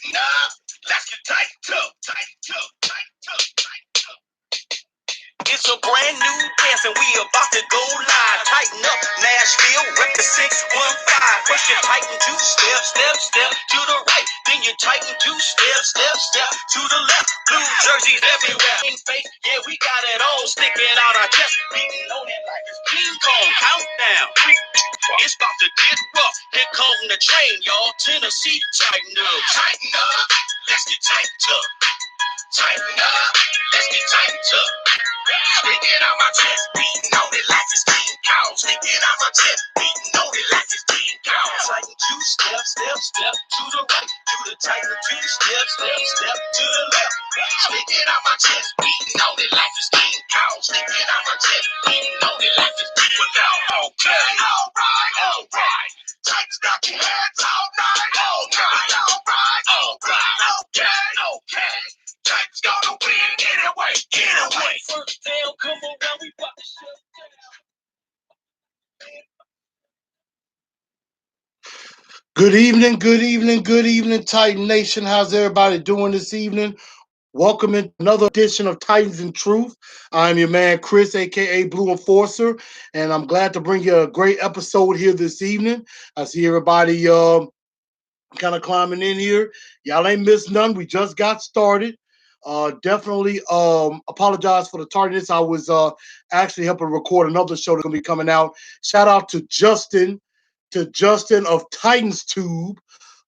Tighten up. Let's get tightened up. Tighten up. Tighten up. Tighten up. It's a brand new dance and we about to go live. Tighten up, Nashville, rep the 615. First you tighten 2 steps, step to the right. Then you tighten 2 steps, step to the left. Blue jerseys everywhere. In face, yeah, we got it all sticking out our chest. Beating on it like it's King Kong. Countdown. It's about to get rough. Here come the train, y'all. Tennessee, tighten up. Tighten up. Let's get tightened up. Tighten up. Let's get tightened up. Sticking out my chest, beating on it like it's King Kong. Sticking out my chest, beating on it like it's King Kong. Tighten 2 steps, step to the right. Do the tighten 2 steps, step to the left. Sticking out my chest, beating on it like it's King Kong. Sticking out my chest, beating on it like it's King Kong. Okay, alright. Tighten up your hands all night. Alright. Okay. Titans gonna win anyway. First down, come around, we about to shut Good evening, Titan Nation. How's everybody doing this evening? Welcome in another edition of Titans and Truth. I'm your man, Chris, aka Blue Enforcer, and I'm glad to bring you a great episode here this evening. I see everybody kind of climbing in here. Y'all ain't missed none. We just got started. Definitely apologize for the tardiness. I was actually helping record another show that's gonna be coming out. Shout out to Justin of Titans Tube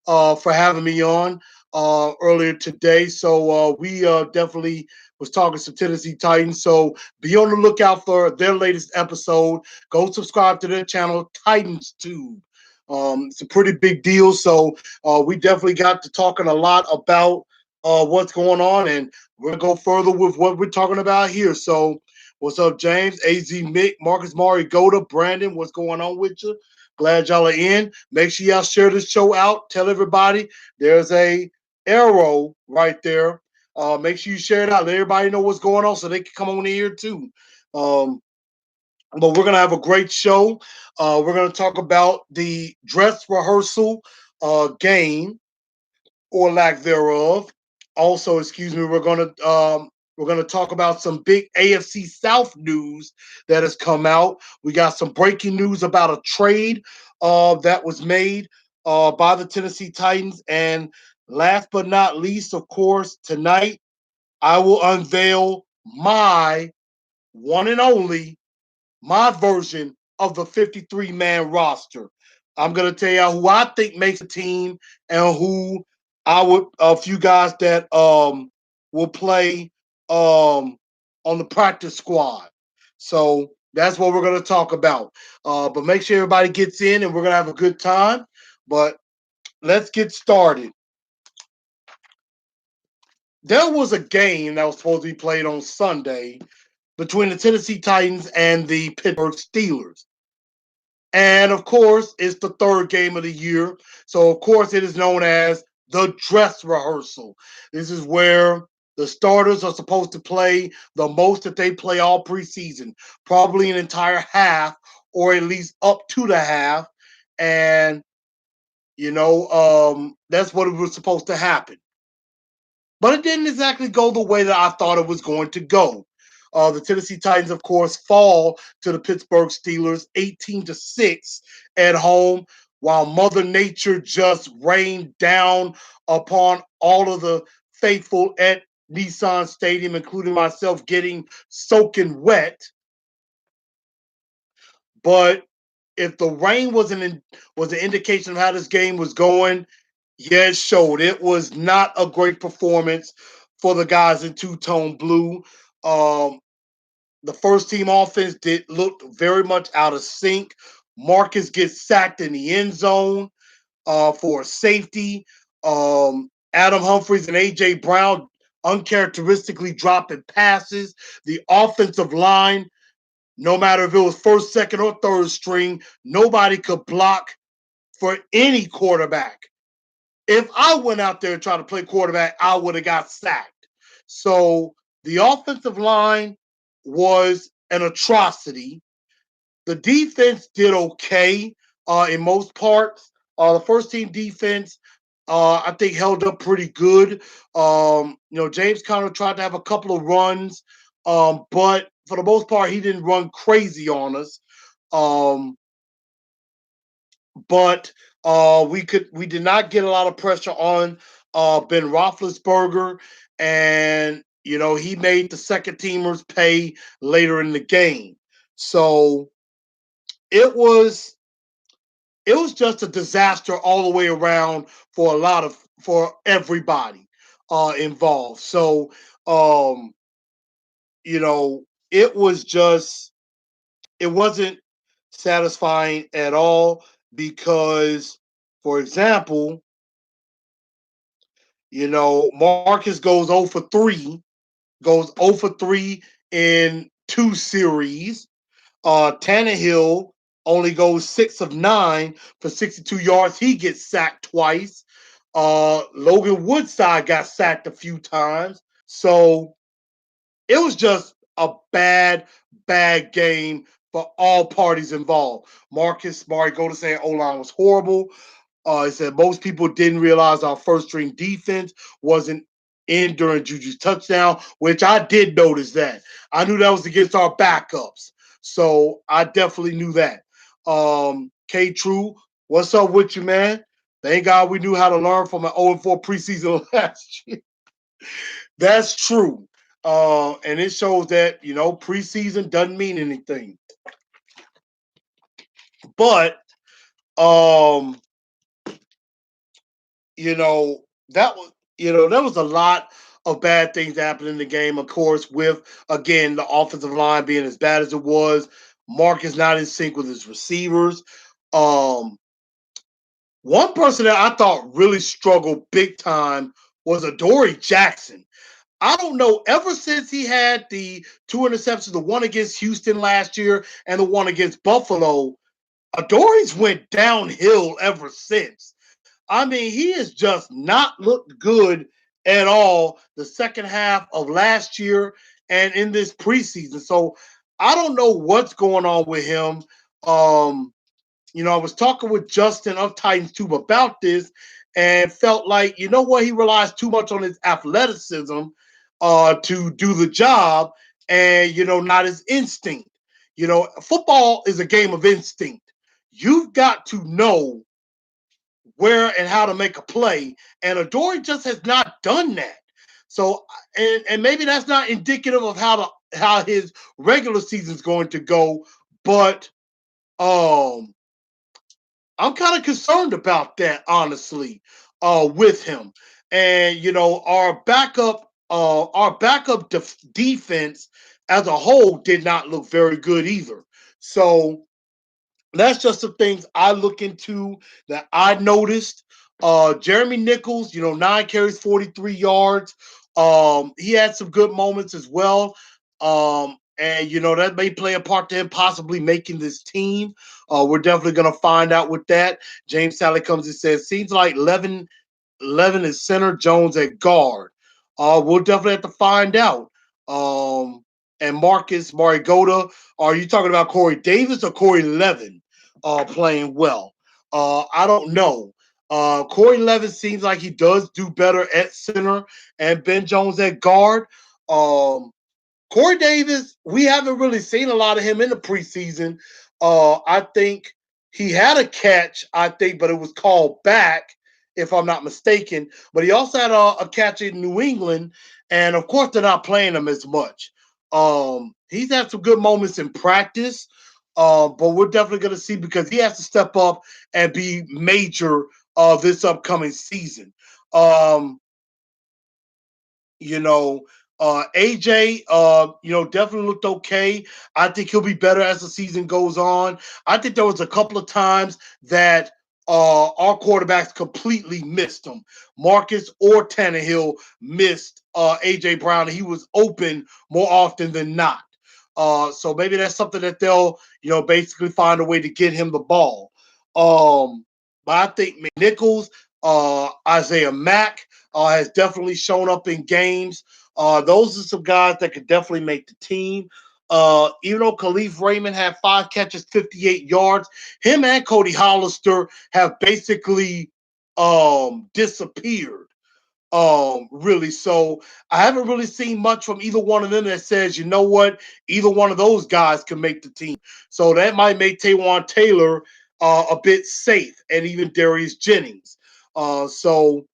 for having me on earlier today. So we definitely was talking some Tennessee Titans. So be on the lookout for their latest episode. Go subscribe to their channel, Titans Tube. It's a pretty big deal. So we definitely got to talking a lot about what's going on, and we're gonna go further with what we're talking about here. So what's up, James? AZ Mick, Marcus Mari, Goda, Brandon, what's going on with you? Glad y'all are in. Make sure y'all share this show out. Tell everybody there's a arrow right there. Make sure you share it out. Let everybody know what's going on so they can come on in here too. Um, but we're gonna have a great show. We're gonna talk about the dress rehearsal game or lack thereof. Also, excuse me, we're gonna talk about some big AFC South news that has come out. We got some breaking news about a trade that was made by the Tennessee Titans, and last but not least, of course, tonight I will unveil my one and only my version of the 53-man roster. I'm gonna tell y'all who I think makes a team and who I would a few guys that will play on the practice squad. So that's what we're gonna talk about. But make sure everybody gets in and we're gonna have a good time. But let's get started. There was a game that was supposed to be played on Sunday between the Tennessee Titans and the Pittsburgh Steelers. And of course, it's the third game of the year. So, of course, it is known as the dress rehearsal. This is where the starters are supposed to play the most that they play all preseason, probably an entire half or at least up to the half. And, that's what it was supposed to happen. But it didn't exactly go the way that I thought it was going to go. The Tennessee Titans, of course, fall to the Pittsburgh Steelers 18-6 at home, while Mother Nature just rained down upon all of the faithful at Nissan Stadium, including myself getting soaking wet. But if the rain was an indication of how this game was going, yeah, it showed. It was not a great performance for the guys in two-tone blue. Um, the first team offense did look very much out of sync. Marcus gets sacked in the end zone for safety. Adam Humphries and AJ Brown uncharacteristically dropping passes. The offensive line, no matter if it was first, second, or third string, nobody could block for any quarterback. If I went out there and tried to play quarterback, I would have got sacked. So the offensive line was an atrocity. The defense did okay in most parts. The first team defense I think held up pretty good. James Conner tried to have a couple of runs, but for the most part, he didn't run crazy on us. Um, but we did not get a lot of pressure on Ben Roethlisberger, and he made the second teamers pay later in the game. So it was just a disaster all the way around for everybody involved. So um, you know, it was just it wasn't satisfying at all because, for example, Marcus goes 0 for 3 in two series. Tannehill only goes 6 of 9 for 62 yards. He gets sacked twice. Logan Woodside got sacked a few times. So it was just a bad game for all parties involved. Marcus Mariota saying O-line was horrible. He said most people didn't realize our first string defense wasn't in during Juju's touchdown, which I did notice that. I knew that was against our backups. So I definitely knew that. K True, what's up with you, man? Thank God we knew how to learn from an 0-4 preseason last year. That's true. And it shows that, preseason doesn't mean anything. But um, you know, that was there was a lot of bad things happening in the game, of course, with again the offensive line being as bad as it was. Mark is not in sync with his receivers. Um, One person that I thought really struggled big time was Adoree Jackson. I don't know, ever since he had the two interceptions, the one against Houston last year and the one against Buffalo, Adoree's went downhill ever since. I mean, he has just not looked good at all the second half of last year and in this preseason. So I don't know what's going on with him. Um, I was talking with Justin of Titans Tube about this and felt like, he relies too much on his athleticism to do the job and, not his instinct. Football is a game of instinct. You've got to know where and how to make a play, and Adoree just has not done that. So, and maybe that's not indicative of how his regular season's going to go, but um, I'm kind of concerned about that, honestly, with him. And our backup defense as a whole did not look very good either. So that's just some things I look into that I noticed. Jeremy Nichols, 9 carries, 43 yards. He had some good moments as well. And that may play a part to him possibly making this team. We're definitely gonna find out with that. James Sally comes and says, seems like Levin is center, Jones at guard. We'll definitely have to find out. Um, and Marcus Mariota, are you talking about Corey Davis or Corey Levin playing well? I don't know. Corey Levin seems like he does do better at center and Ben Jones at guard. Um, Corey Davis, we haven't really seen a lot of him in the preseason. I think he had a catch, but it was called back, if I'm not mistaken. But he also had a catch in New England, and of course, they're not playing him as much. He's had some good moments in practice, but we're definitely going to see because he has to step up and be major this upcoming season. Um, you know, AJ, definitely looked okay. I think he'll be better as the season goes on. I think there was a couple of times that our quarterbacks completely missed him. Marcus or Tannehill missed AJ Brown. He was open more often than not. So maybe that's something that they'll, basically find a way to get him the ball. But I think McNichols, Isaiah Mack, has definitely shown up in games. Those are some guys that could definitely make the team. Even though Khalif Raymond had 5 catches, 58 yards, him and Cody Hollister have basically disappeared. Really. So I haven't really seen much from either one of them that says, you know what, either one of those guys can make the team. So that might make Taywan Taylor a bit safe, and even Darius Jennings. So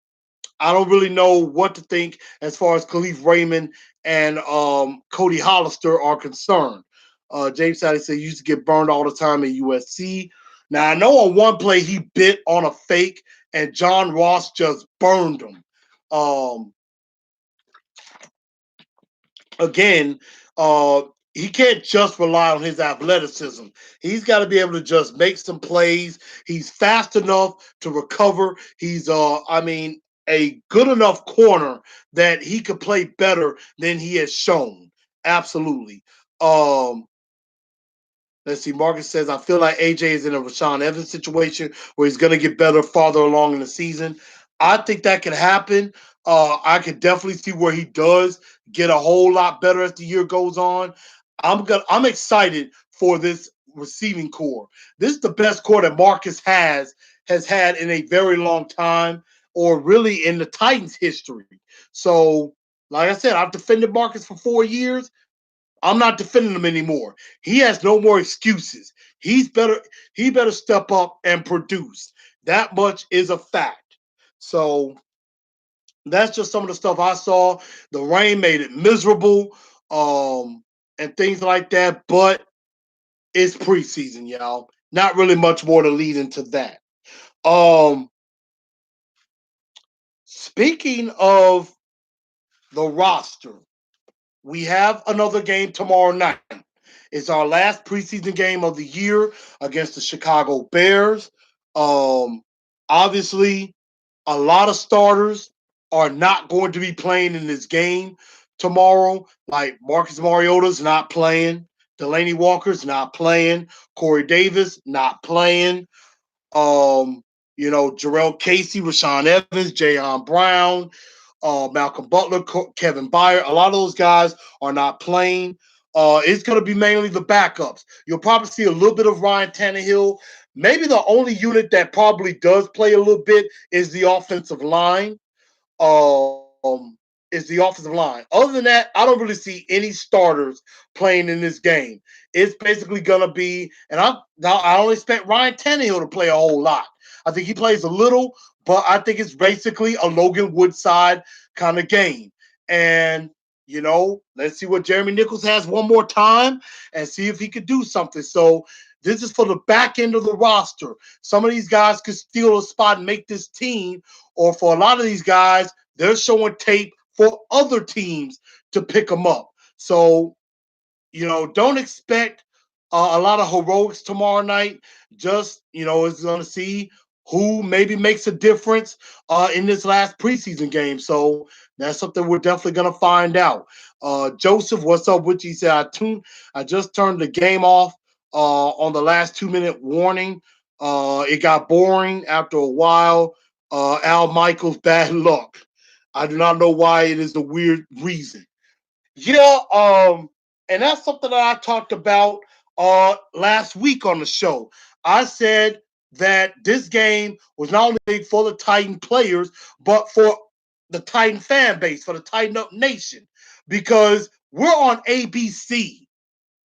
I don't really know what to think as far as Khalif Raymond and Cody Hollister are concerned. James Sally said he used to get burned all the time at USC. Now I know on one play he bit on a fake, and John Ross just burned him. Um, Again, uh, he can't just rely on his athleticism. He's got to be able to just make some plays. He's fast enough to recover. He's, I mean, a good enough corner that he could play better than he has shown. Absolutely. Um, Let's see. Marcus says, I feel like AJ is in a Rashawn Evans situation where he's going to get better farther along in the season. I think that could happen. I could definitely see where he does get a whole lot better as the year goes on. I'm excited for this receiving core. This is the best core that Marcus has had in a very long time, or really in the Titans history. So, like I said, I've defended Marcus for 4 years. I'm not defending him anymore. He has no more excuses. He's better. He better step up and produce. That much is a fact. So that's just some of the stuff I saw. The rain made it miserable, and things like that. But it's preseason, y'all. Not really much more to lead into that. Um, Speaking of the roster, we have another game tomorrow night. It's our last preseason game of the year against the Chicago Bears. Um, Obviously, a lot of starters are not going to be playing in this game tomorrow. Like Marcus Mariota's not playing, Delaney Walker's not playing, Corey Davis not playing. Jarrell Casey, Rashawn Evans, Jayon Brown, Malcolm Butler, Kevin Byard. A lot of those guys are not playing. It's going to be mainly the backups. You'll probably see a little bit of Ryan Tannehill. Maybe the only unit that probably does play a little bit is the offensive line. Um, is the offensive line. Other than that, I don't really see any starters playing in this game. It's basically gonna be, and I don't expect Ryan Tannehill to play a whole lot. I think he plays a little, but I think it's basically a Logan Woodside kind of game. And let's see what Jeremy Nichols has one more time and see if he could do something. So this is for the back end of the roster. Some of these guys could steal a spot and make this team, or for a lot of these guys, they're showing tape for other teams to pick them up. So, don't expect a lot of heroics tomorrow night. Just, it's going to see who maybe makes a difference in this last preseason game. So that's something we're definitely going to find out. Joseph, what's up with you? He said, I just turned the game off on the last 2-minute warning. It got boring after a while. Al Michaels, bad luck. I do not know why it is the weird reason. Yeah, and that's something that I talked about last week on the show. I said that this game was not only for the Titan players, but for the Titan fan base, for the Titan Up Nation, because we're on ABC.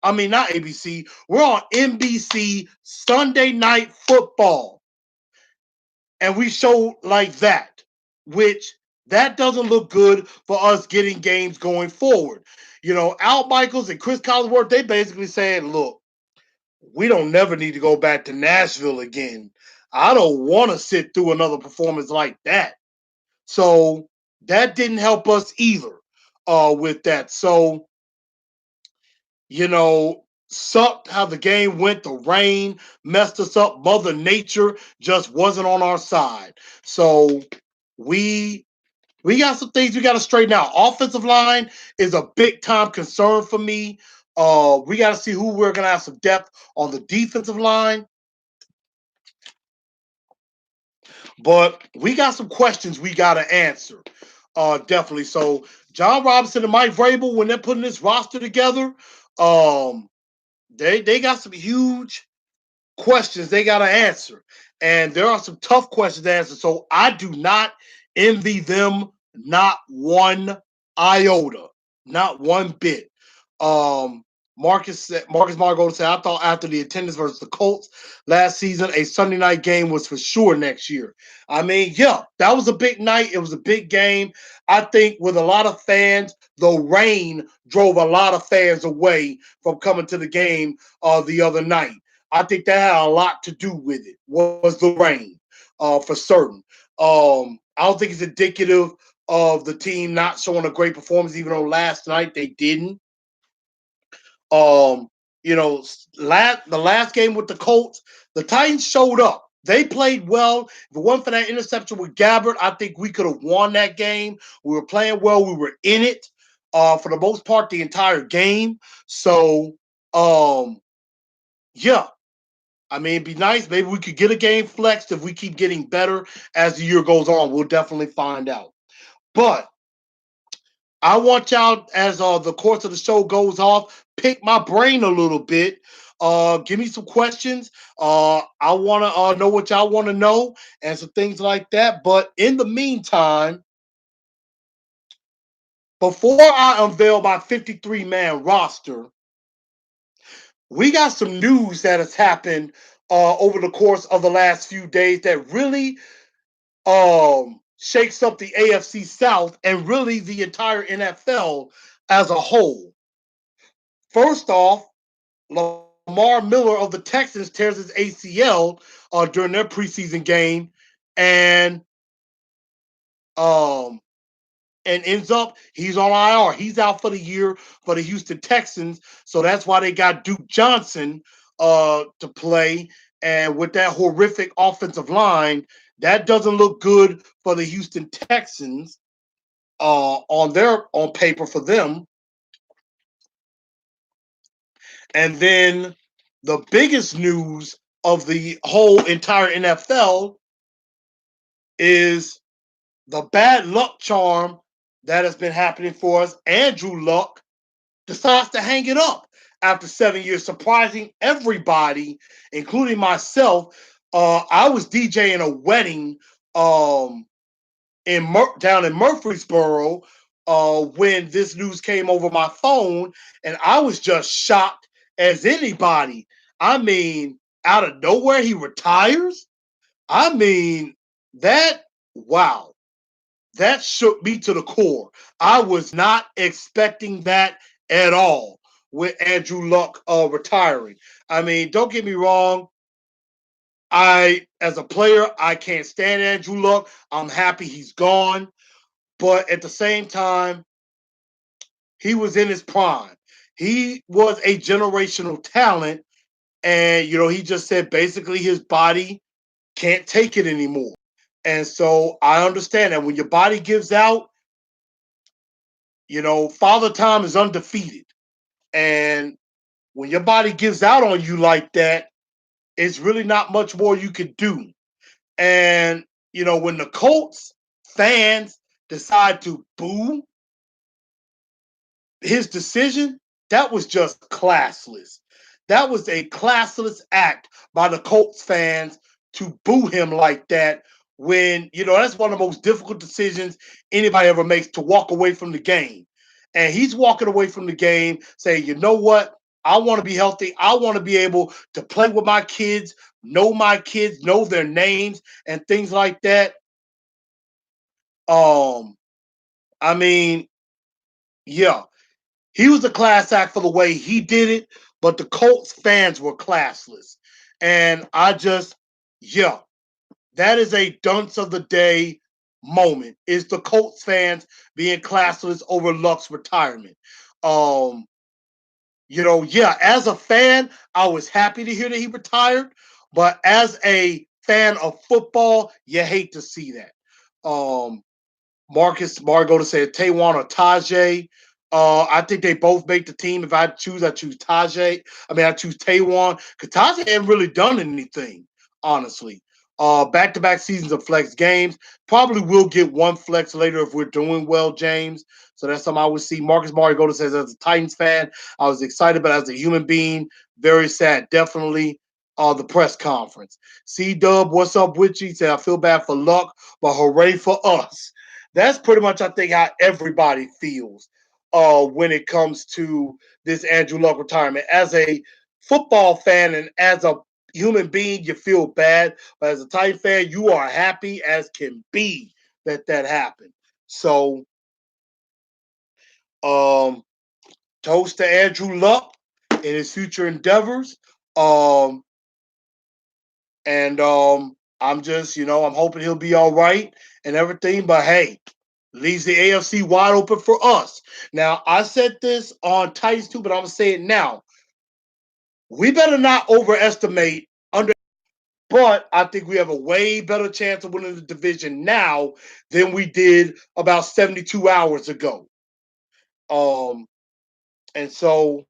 I mean, not ABC, we're on NBC Sunday Night Football, and we show like that, which that doesn't look good for us getting games going forward. Al Michaels and Chris Collinsworth, they basically saying, look, we don't never need to go back to Nashville again. I don't want to sit through another performance like that. So that didn't help us either with that. So, sucked how the game went. The rain messed us up. Mother Nature just wasn't on our side. So we got some things we got to straighten out. Offensive line is a big time concern for me. We got to see who we're gonna have some depth on the defensive line. But we got some questions we got to answer. Definitely. So John Robinson and Mike Vrabel, when they're putting this roster together, they got some huge questions they got to answer. And there are some tough questions to answer. So I do not envy them, not one iota, not one bit. Um, Marcus Margot said, I thought after the attendance versus the Colts last season, a Sunday night game was for sure next year. I mean, yeah, that was a big night. It was a big game. I think with a lot of fans, the rain drove a lot of fans away from coming to the game the other night. I think that had a lot to do with it, was the rain for certain. I don't think it's indicative of the team not showing a great performance, even though last night they didn't. Um, the last game with the Colts, the Titans showed up. They played well. If it wasn't for that interception with Gabbard, I think we could have won that game. We were playing well. We were in it for the most part the entire game. So, yeah, I mean, it'd be nice. Maybe we could get a game flexed if we keep getting better as the year goes on. We'll definitely find out. But I want y'all, as the course of the show goes off, pick my brain a little bit. Give me some questions. I want to know what y'all want to know and some things like that. But in the meantime, before I unveil my 53-man roster, we got some news that has happened over the course of the last few days that really shakes up the AFC South and really the entire NFL as a whole. First off, Lamar Miller of the Texans tears his ACL during their preseason game, and um, and ends up he's on IR. He's out for the year for the Houston Texans, so that's why they got Duke Johnson to play. And with that horrific offensive line, that doesn't look good for the Houston Texans on paper for them. And then the biggest news of the whole entire NFL is the bad luck charm that has been happening for us. Andrew Luck decides to hang it up after 7 years, surprising everybody, including myself. I was DJing a wedding down in Murfreesboro when this news came over my phone, and I was just shocked as anybody. I mean, out of nowhere, he retires. I mean, that wow, that shook me to the core. I was not expecting that at all with Andrew Luck retiring. I mean, don't get me wrong. As a player, I can't stand Andrew Luck. I'm happy he's gone. But at the same time, he was in his prime. He was a generational talent. And, he just said basically his body can't take it anymore. And so I understand that when your body gives out, Father Time is undefeated. And when your body gives out on you like that, it's really not much more you could do. And, when the Colts fans decide to boo his decision, that was just classless. That was a classless act by the Colts fans to boo him like that when, that's one of the most difficult decisions anybody ever makes, to walk away from the game. And he's walking away from the game saying, you know what? I want to be healthy. I want to be able to play with my kids, know their names and things like that. Um, I mean, yeah, he was a class act for the way he did it, but the Colts fans were classless. And yeah, that is a dunce of the day moment, is the Colts fans being classless over Luck's retirement. Um, yeah, as a fan, I was happy to hear that he retired, but as a fan of football, you hate to see that. Marcus Margot said Taiwan or Tajay. I think they both make the team. If I choose Tajay. I choose Taiwan because Tajay hasn't really done anything, honestly. Back-to-back seasons of flex games. Probably will get one flex later if we're doing well, James. So that's something I would see. Marcus Mariota says, as a Titans fan, I was excited, but as a human being, very sad. Definitely. the press conference. C Dub, what's up with you? He said, I feel bad for Luck, but hooray for us. That's pretty much, I think, how everybody feels when it comes to this Andrew Luck retirement. As a football fan and as a human being, you feel bad. But as a Titan fan, you are happy as can be that that happened. So, um, toast to Andrew Luck in his future endeavors. Um, and I'm just, I'm hoping he'll be all right and everything. But hey, leaves the AFC wide open for us. Now, I said this on Titans too, but I'm gonna say it now. We better not overestimate under, but I think we have a way better chance of winning the division now than we did about 72 hours ago. Um, and so,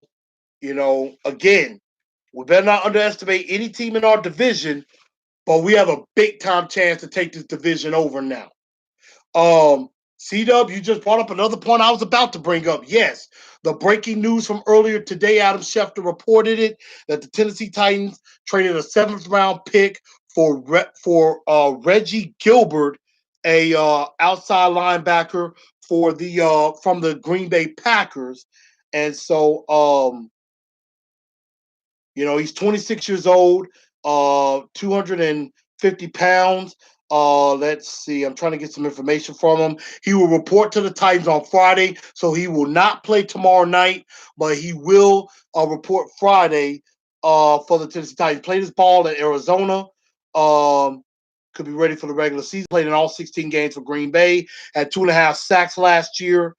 again, we better not underestimate any team in our division, but we have a big time chance to take this division over now. C Dub, you just brought up another point I was about to bring up. Yes, the breaking news from earlier today, Adam Schefter reported it that the Tennessee Titans traded a seventh round pick for Reggie Gilbert, a outside linebacker for the from the Green Bay Packers, and so he's 26 years old, 250 pounds. Let's see. I'm trying to get some information from him. He will report to the Titans on Friday, so he will not play tomorrow night, but he will report Friday for the Tennessee Titans. Played his ball in Arizona. Could be ready for the regular season. Played in all 16 games for Green Bay. Had 2.5 sacks last year.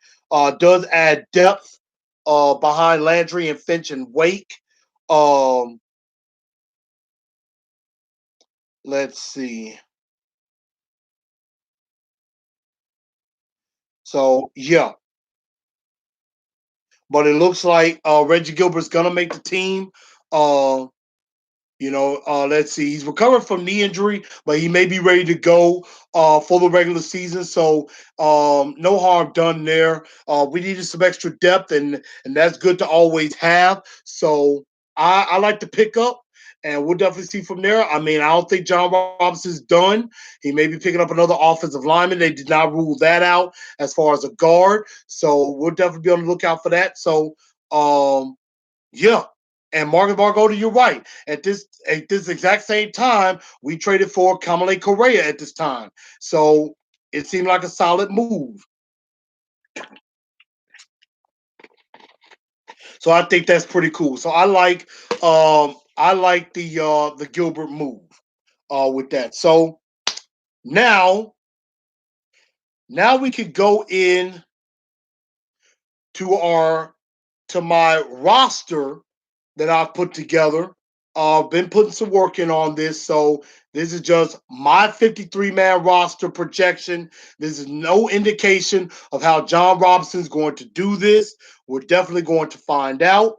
Does add depth behind Landry and Finch and Wake. Um, let's see. So yeah, but it looks like Reggie Gilbert's gonna make the team. Uh, let's see. He's recovering from knee injury, but he may be ready to go for the regular season. So no harm done there. We needed some extra depth, and that's good to always have. So I like to pick up, and we'll definitely see from there. I mean, I don't think John Robinson's done. He may be picking up another offensive lineman. They did not rule that out as far as a guard. So we'll definitely be on the lookout for that. So yeah. And Marcus Margotta, you're right. At this exact same time, we traded for Kamale Correa at this time. So it seemed like a solid move. So I think that's pretty cool. So I like the Gilbert move with that. So now now we could go in to our to my roster that I've put together. Been putting some work in on this, so this is just my 53-man roster projection. This is no indication of how John Robinson's going to do this. We're definitely going to find out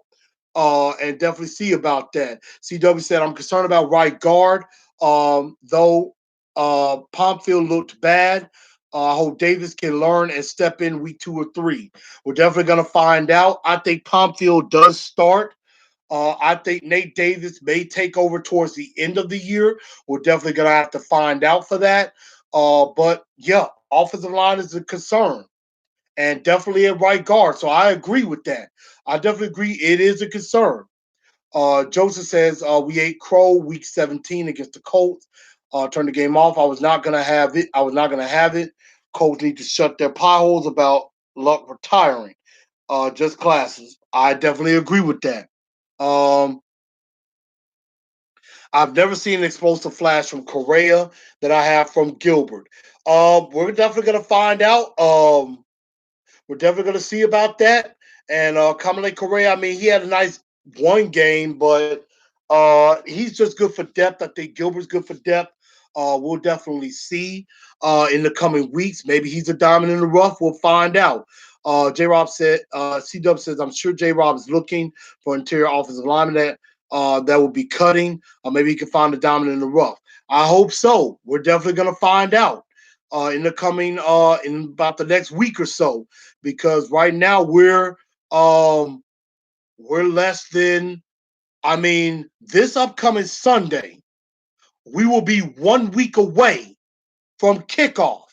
and definitely see about that. CW said, I'm concerned about right guard, though Pomfield looked bad. I hope Davis can learn and step in week 2 or 3. We're definitely going to find out. I think Pomfield does start. I think Nate Davis may take over towards the end of the year. We're definitely going to have to find out for that. But yeah, offensive line is a concern and definitely at right guard. So I agree with that. I definitely agree it is a concern. Joseph says we ate crow week 17 against the Colts. Turned the game off. I was not going to have it. I was not going to have it. Colts need to shut their potholes about Luck retiring. Just classes. I definitely agree with that. Um, I've never seen an explosive flash from Correa that I have from Gilbert. We're definitely going to find out. We're definitely going to see about that. And Kamale Correa, I mean, he had a nice one game, but he's just good for depth. I think Gilbert's good for depth. We'll definitely see in the coming weeks. Maybe he's a diamond in the rough. We'll find out. J Rob said, C Dub says, I'm sure J Rob is looking for interior offensive lineman that will be cutting. Maybe he can find a diamond in the rough. I hope so. We're definitely going to find out in the coming in about the next week or so, because right now we're less than I mean, this upcoming Sunday, we will be 1 week away from kickoff.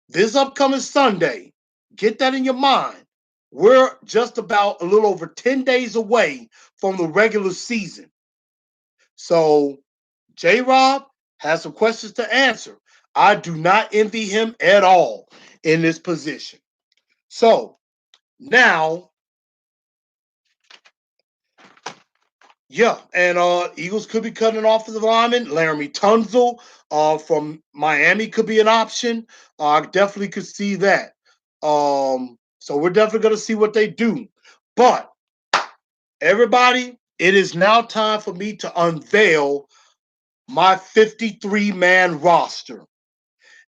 This upcoming Sunday, get that in your mind. We're just about a little over 10 days away from the regular season. So, J Rob has some questions to answer. I do not envy him at all in this position. So, now, yeah, and Eagles could be cutting an offensive lineman. Laramie Tunzel from Miami could be an option. I definitely could see that. So we're definitely going to see what they do. But everybody, it is now time for me to unveil my 53-man roster.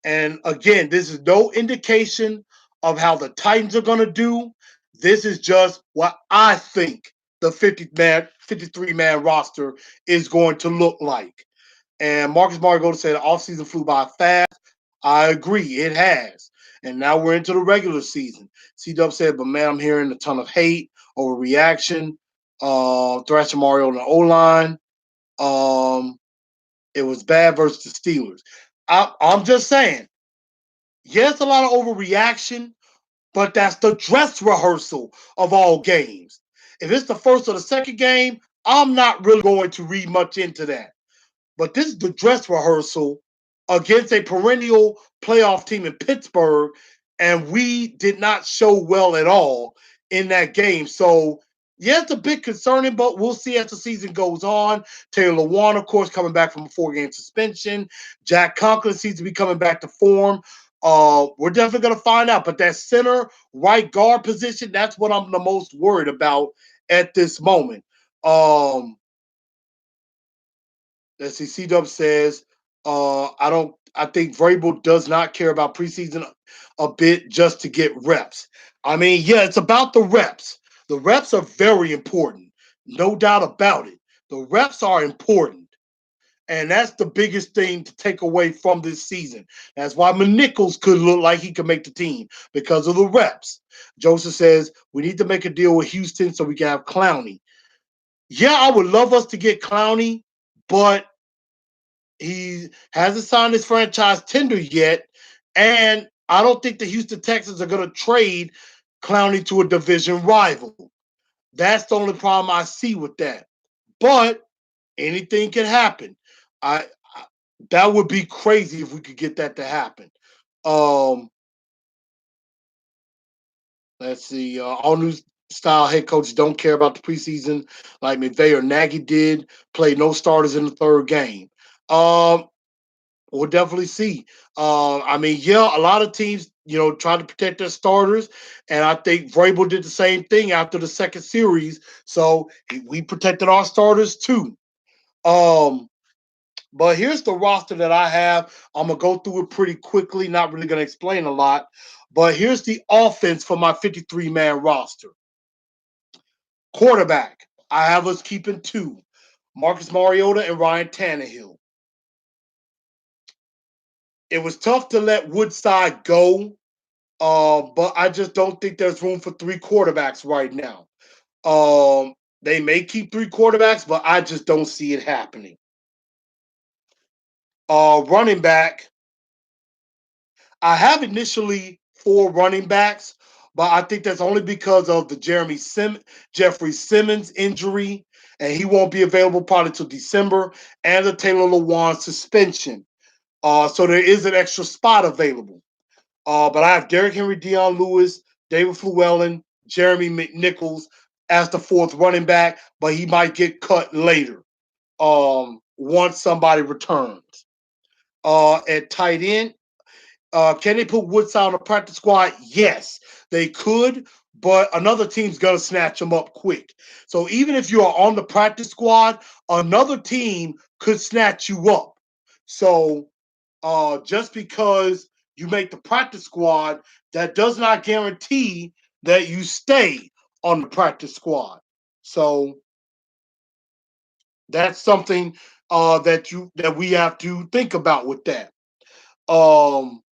And again, this is no indication of how the Titans are going to do. This is just what I think the 53-man roster is going to look like. And Marcus Mariota said the offseason flew by fast. I agree, it has. And now we're into the regular season. C-Dub said, but man, I'm hearing a ton of hate, overreaction, thrashing Mario on the O-line. It was bad versus the Steelers. I'm just saying, yes, a lot of overreaction, but that's the dress rehearsal of all games. If it's the first or the second game, I'm not really going to read much into that. But this is the dress rehearsal against a perennial playoff team in Pittsburgh, and we did not show well at all in that game. So, yeah, it's a bit concerning, but we'll see as the season goes on. Taylor Lewan, of course, coming back from a 4-game suspension. Jack Conklin seems to be coming back to form. We're definitely going to find out. But that center right guard position, that's what I'm the most worried about at this moment. Let's see. C-Dub says, I think Vrabel does not care about preseason a bit just to get reps. I mean, yeah, it's about the reps. The reps are very important. No doubt about it. The reps are important. And that's the biggest thing to take away from this season. That's why McNichols could look like he could make the team because of the reps. Joseph says, we need to make a deal with Houston so we can have Clowney. Yeah, I would love us to get Clowney, but he hasn't signed his franchise tender yet, and I don't think the Houston Texans are going to trade Clowney to a division rival. That's the only problem I see with that. But anything can happen. I that would be crazy if we could get that to happen. Um, let's see. All new style head coaches don't care about the preseason like McVay or Nagy did. Played no starters in the third game. Um, We'll definitely see. I mean, yeah, a lot of teams, try to protect their starters, and I think Vrabel did the same thing after the second series. So we protected our starters too. Um, but here's the roster that I have. I'm gonna go through it pretty quickly. Not really gonna explain a lot, but here's the offense for my 53-man roster. Quarterback, I have us keeping two: Marcus Mariota and Ryan Tannehill. It was tough to let Woodside go. But I just don't think there's room for three quarterbacks right now. They may keep three quarterbacks, but I just don't see it happening. Running back, I have initially four running backs, but I think that's only because of the Jeffrey Simmons injury, and he won't be available probably till December, and the Taylor Lewan suspension. So there is an extra spot available. But I have Derrick Henry, Deion Lewis, David Fluellen, Jeremy McNichols as the fourth running back, but he might get cut later once somebody returns. At tight end, can they put Woodside on the practice squad? Yes, they could, but another team's going to snatch him up quick. So even if you are on the practice squad, another team could snatch you up. So just because you make the practice squad, that does not guarantee that you stay on the practice squad. So that's something that we have to think about with that. Um,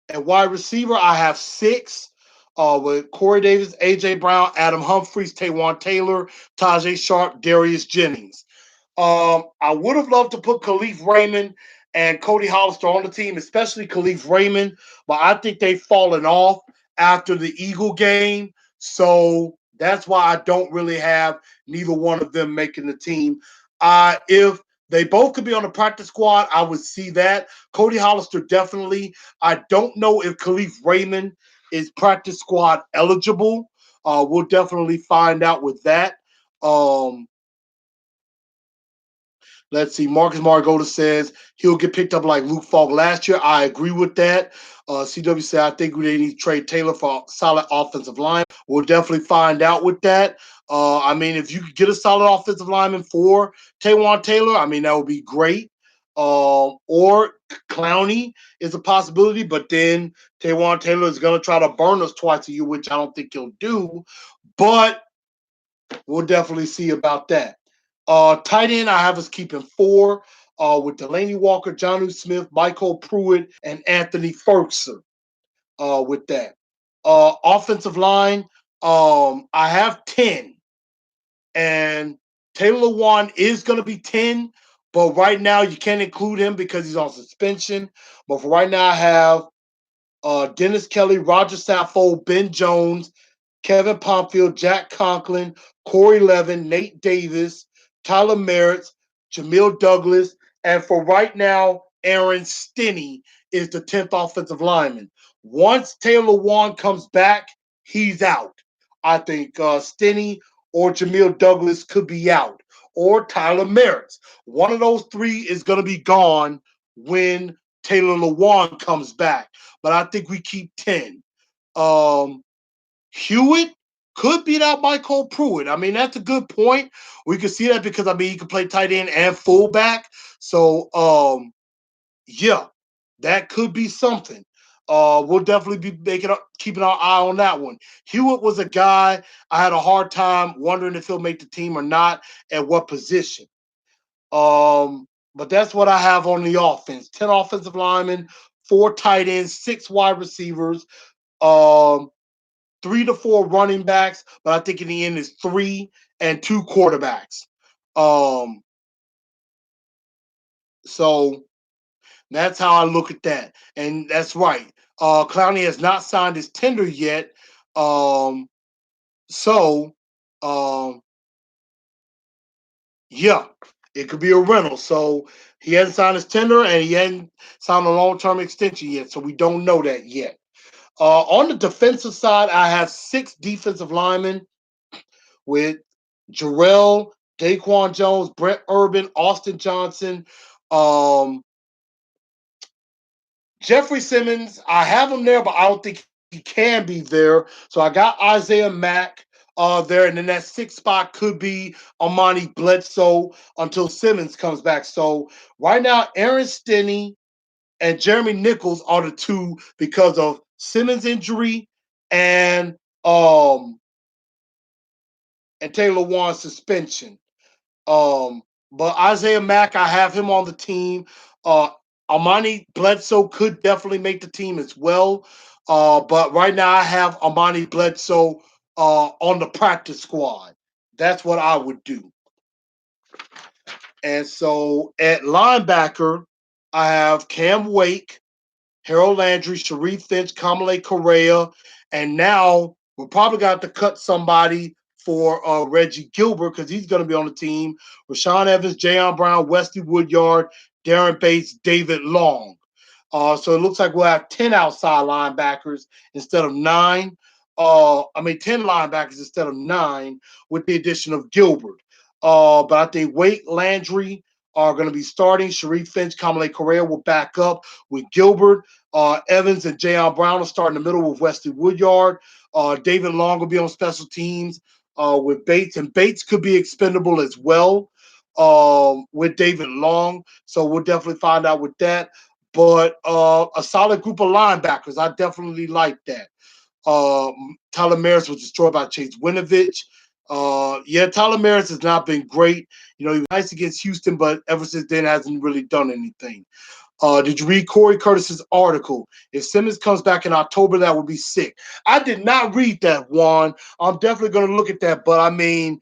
at wide receiver, I have six. with Corey Davis, AJ Brown, Adam Humphries, Taywan Taylor, Tajay Sharp, Darius Jennings. I would have loved to put Khalif Raymond and Cody Hollister on the team, especially Khalif Raymond, but I think they've fallen off after the Eagle game. So that's why I don't really have neither one of them making the team. If they both could be on the practice squad, I would see that. Cody Hollister definitely. I don't know if Khalif Raymond is practice squad eligible. We'll definitely find out with that. Um, Let's see. Marcus Margolis says he'll get picked up like Luke Falk last year. I agree with that. CW said I think they need to trade Taylor for a solid offensive line. We'll definitely find out with that. I mean, if you could get a solid offensive lineman for Taywan Taylor, I mean that would be great. Or Clowney is a possibility, but then Taywan Taylor is going to try to burn us twice a year, which I don't think he'll do. But we'll definitely see about that. Tight end, I have us keeping four with Delaney Walker, Jonnu Smith, Michael Pruitt, and Anthony Ferguson with that. Offensive line, I have 10. And Taylor Lewan is going to be 10, but right now you can't include him because he's on suspension. But for right now, I have Dennis Kelly, Roger Saffold, Ben Jones, Kevin Pomfield, Jack Conklin, Corey Levin, Nate Davis, Tyler Merritt, Jamil Douglas, and for right now, Aaron Stinney is the 10th offensive lineman. Once Taylor Wan comes back, he's out. I think Stinney or Jamil Douglas could be out, or Tyler Merritt. One of those three is going to be gone when Taylor Lewan comes back. But I think we keep 10. Um, Hewitt could beat out Michael Pruitt. I mean, that's a good point. We can see that because I mean he can play tight end and fullback. So yeah, that could be something. We'll definitely be keeping our eye on that one. Hewitt was a guy I had a hard time wondering if he'll make the team or not, at what position. But that's what I have on the offense: 10 offensive linemen, 4 tight ends, 6 wide receivers. Um, 3 to 4 running backs, but I think in the end it's 3 and 2 quarterbacks. Um, so that's how I look at that, and that's right. Clowney has not signed his tender yet, um, so um, yeah, it could be a rental. So he hasn't signed his tender, and he hasn't signed a long-term extension yet. So we don't know that yet. On the defensive side, I have 6 defensive linemen with Jarrell, Daquan Jones, Brett Urban, Austin Johnson, um, Jeffrey Simmons. I have him there, but I don't think he can be there. So I got Isaiah Mack there, and then that 6th spot could be Amani Bledsoe until Simmons comes back. So right now, Aaron Stinney and Jeremy Nichols are the 2 because of Simmons' injury and um and Taylor Wan's suspension. Um, but Isaiah Mack, I have him on the team. Uh, Amani Bledsoe could definitely make the team as well. But right now, I have Amani Bledsoe on the practice squad. That's what I would do. And so at linebacker, I have Cam Wake, Harold Landry, Sharif Finch, Kamale Correa, and now we're probably going to have to cut somebody for Reggie Gilbert because he's going to be on the team. Rashawn Evans, Jayon Brown, Wesley Woodyard, Darren Bates, David Long. So it looks like we'll have 10 outside linebackers instead of 9. 10 linebackers instead of 9 with the addition of Gilbert. But I think Wake, Landry are going to be starting. Sharif Finch, Kamale Correa will back up with Gilbert. Evans and Jayon Brown will start in the middle with Wesley Woodyard. David Long will be on special teams with Bates, and Bates could be expendable as well with David Long. So we'll definitely find out with that. But a solid group of linebackers, I definitely like that. Tyler Maris was destroyed by Chase Winovich. Yeah, Tyler Maris has not been great. You know, he was nice against Houston, but ever since then hasn't really done anything. Did you read Corey Curtis's article? If Simmons comes back in October, that would be sick. I did not read that, Juan. I'm definitely going to look at that. But I mean,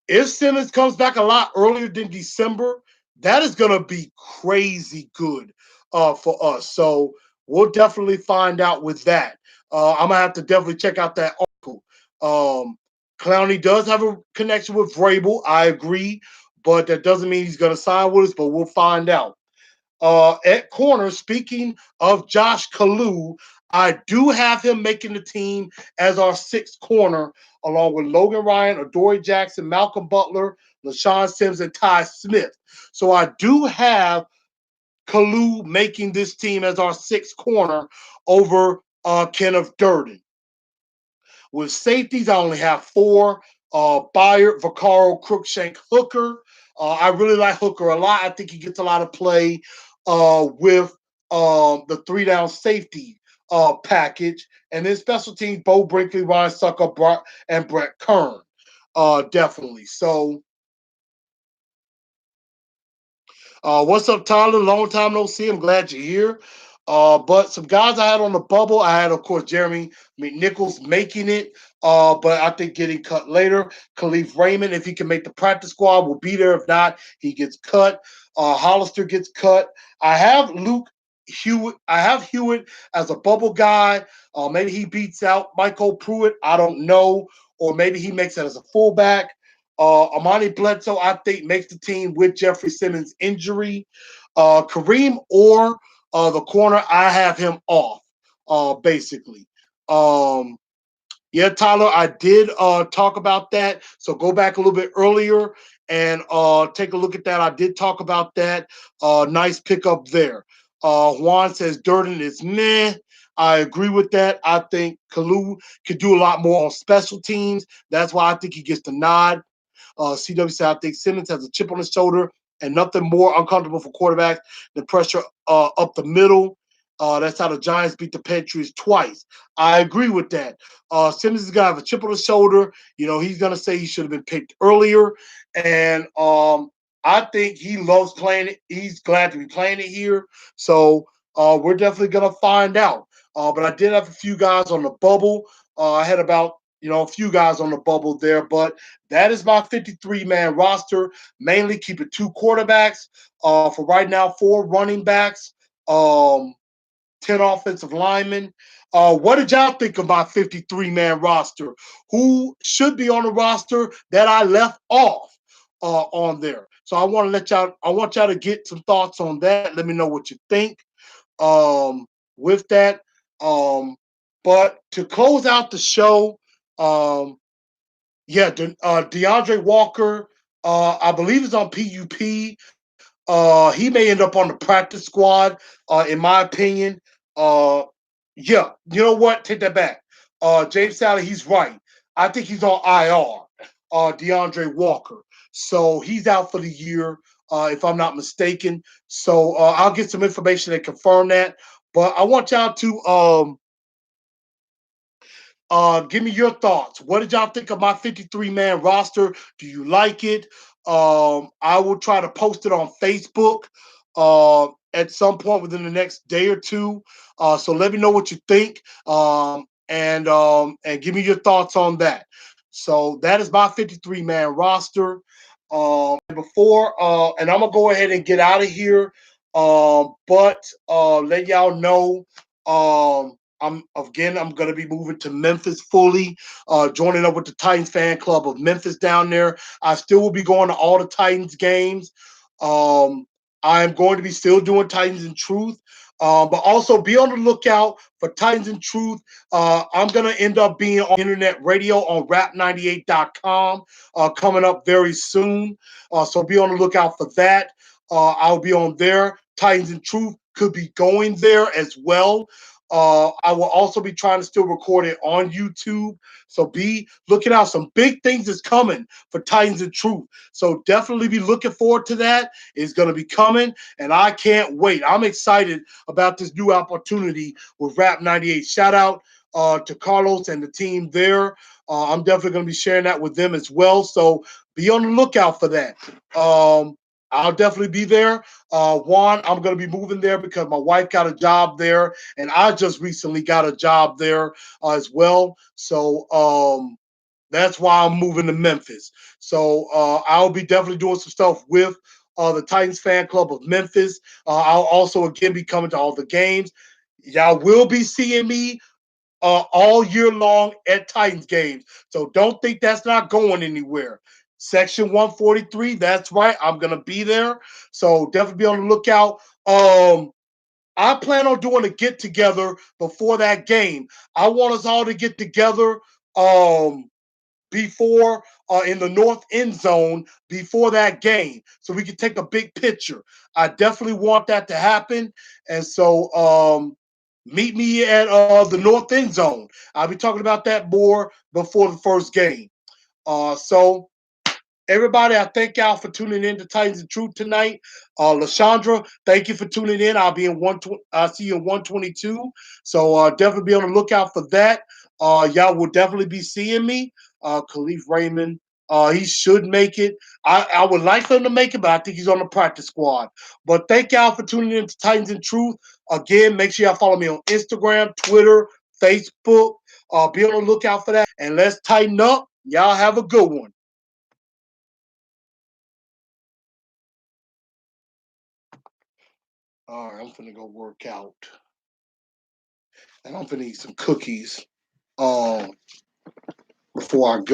if Simmons comes back a lot earlier than December, that is going to be crazy good for us. So we'll definitely find out with that. I'm going to have to definitely check out that article. Um, Clowney does have a connection with Vrabel. I agree. But that doesn't mean he's going to sign with us, but we'll find out. At corner, speaking of Josh Kalu, I do have him making the team as our sixth corner, along with Logan Ryan, Adoree Jackson, Malcolm Butler, LaShawn Sims, and Ty Smith. So I do have Kalu making this team as our sixth corner over Kenneth Durden. With safeties, I only have four. Byard, Vaccaro, Crookshank, Hooker. I really like Hooker a lot. I think he gets a lot of play with the three-down safety package. And then special teams, Bo Brinkley, Ryan Sucker, and Brett Kern. Definitely. So what's up, Tyler? Long time no see. I'm glad you're here. But some guys I had on the bubble, I had, of course, Jeremy McNichols making it, but I think getting cut later. Khalif Raymond, if he can make the practice squad, will be there. If not, he gets cut. Hollister gets cut. I have Luke Hewitt. I have Hewitt as a bubble guy. Maybe he beats out Michael Pruitt. I don't know. Or maybe he makes it as a fullback. Amani Bledsoe, I think, makes the team with Jeffrey Simmons' injury. Kareem Orr, the corner, I have him off, basically. Yeah, Tyler, I did talk about that. So go back a little bit earlier and take a look at that. I did talk about that. Nice pickup there. Juan says Durden is meh. I agree with that. I think Kalu could do a lot more on special teams. That's why I think he gets the nod. CW said, I think Simmons has a chip on his shoulder and nothing more uncomfortable for quarterbacks than pressure up the middle. That's how the Giants beat the Patriots twice. I agree with that. Simmons is going to have a chip on his shoulder. You know, he's going to say he should have been picked earlier. And I think he loves playing it. He's glad to be playing it here. So we're definitely going to find out. But I did have a few guys on the bubble. I had about a few guys on the bubble there, but that is my 53-man roster. Mainly keeping two quarterbacks. For right now, four running backs, 10 offensive linemen. What did y'all think of my 53-man roster? Who should be on the roster that I left off on there? So I want y'all to get some thoughts on that. Let me know what you think with that. But to close out the show, DeAndre Walker, I believe is on PUP. He may end up on the practice squad, in my opinion. Yeah, you know what? Take that back. James Sally, he's right. I think he's on IR, DeAndre Walker. So he's out for the year, if I'm not mistaken. So I'll get some information and confirm that. But I want y'all to give me your thoughts. What did y'all think of my 53-man roster? Do you like it? I will try to post it on Facebook at some point within the next day or two. So let me know what you think, and give me your thoughts on that. So that is my 53-man roster. And I'm gonna go ahead and get out of here. But let y'all know. I'm gonna be moving to Memphis fully, joining up with the Titans fan club of Memphis down there. I still will be going to all the Titans games. I'm going to be still doing Titans in Truth, but also be on the lookout for Titans in Truth. I'm gonna end up being on internet radio on rap98.com coming up very soon. So be on the lookout for that. I'll be on there. Titans in Truth could be going there as well. I will also be trying to still record it on YouTube. So be looking out. Some big things is coming for Titans and Truth. So definitely be looking forward to that. It's going to be coming, and I can't wait. I'm excited about this new opportunity with Rap 98. Shout out to Carlos and the team there. I'm definitely going to be sharing that with them as well. So be on the lookout for that. I'll definitely be there. Juan, I'm going to be moving there because my wife got a job there, and I just recently got a job there as well. So that's why I'm moving to Memphis. So I'll be definitely doing some stuff with the Titans fan club of Memphis. I'll also again be coming to all the games. Y'all will be seeing me all year long at Titans games. So don't think that's not going anywhere. Section 143, that's right. I'm gonna be there. So definitely be on the lookout. I plan on doing a get together before that game. I want us all to get together before in the north end zone before that game so we can take a big picture. I definitely want that to happen. And so meet me at the north end zone. I'll be talking about that more before the first game. So everybody, I thank y'all for tuning in to Titans and Truth tonight. Lashandra, thank you for tuning in. I'll be in I'll see you in 122. So definitely be on the lookout for that. Y'all will definitely be seeing me. Khalif Raymond, he should make it. I would like for him to make it, but I think he's on the practice squad. But thank y'all for tuning in to Titans and Truth. Again, make sure y'all follow me on Instagram, Twitter, Facebook. Be on the lookout for that. And let's tighten up. Y'all have a good one. All right, I'm finna go work out, and I'm finna eat some cookies um before I go.